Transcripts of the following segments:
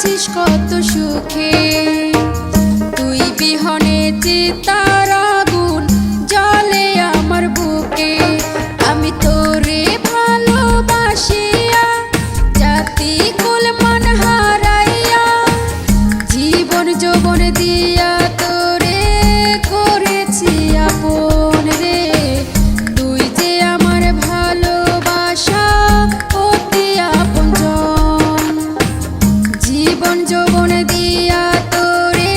আছিস কত সুখে। তুই বিহনে চিতার আগুন জ্বলে আমার বুকে। আমি তোরে ভালোবাসিয়া জাতি কুল মান হারাইয়া জীবন যৌবন দিয়া তোরে করেছি আপন রে। তুই যে আমার ভালোবাসা অতি আপনজন। জীবন যৌবন দিয়া তোরে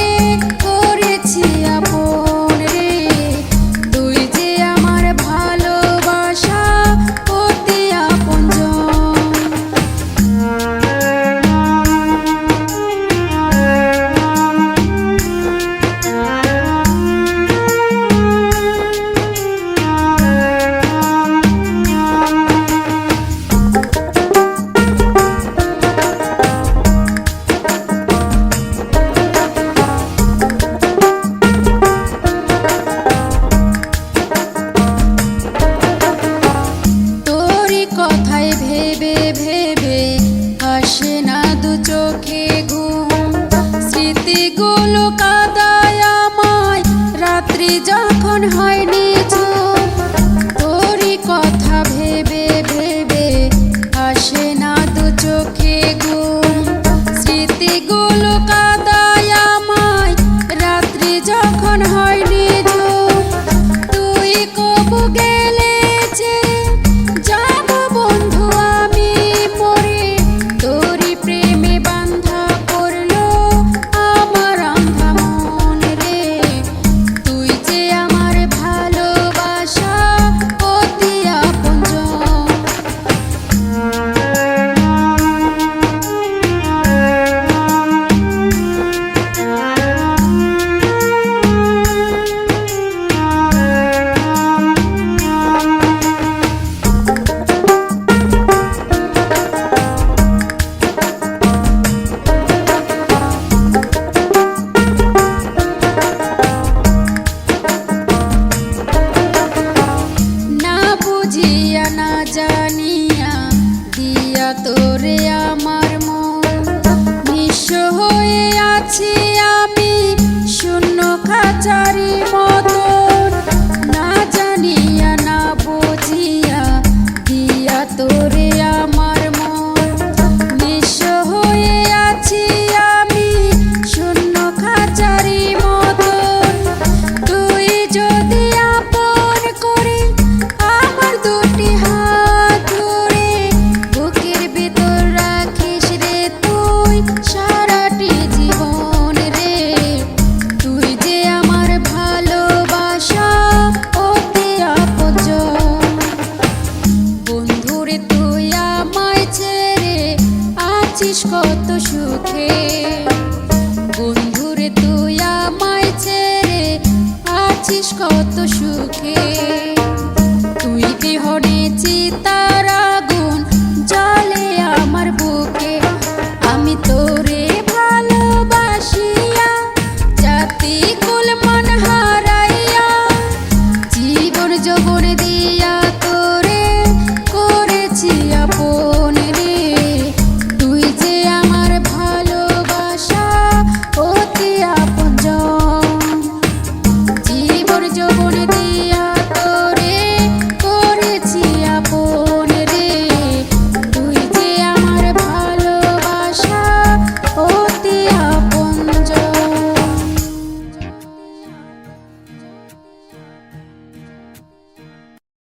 করেছি আপন রে। তুই যে আমার ভালোবাসা অতি আপনজন। কথায় ভেবে ভেবে আসে না দু চোখে ঘুম। স্মৃতিগুলো কাঁদায় আমায় রাত্রি যখন হয় নিঝুম। তোরই কথা ভেবে ভেবে আসে না দু চোখে ঘুম। স্মৃতিগুলো কাঁদায় আমায় রাত্রি যখন হয় নিঝুম। তুই কবু গেলে যে না জানিয়া দিয়া তোরে আমার মন। নিঃস্ব হয়ে আছি আমি শূন্য খাঁচারি মতন। না জানিয়া না বুঝিয়া দিয়া তোরে আমার মন। নিঃস্ব হয়ে আছি আমি শূন্য খাঁচারি মতন। তুই যদি আপন করে আমার দুটি হাত ধরে বুকের ভিতর রাখিস রে তুই।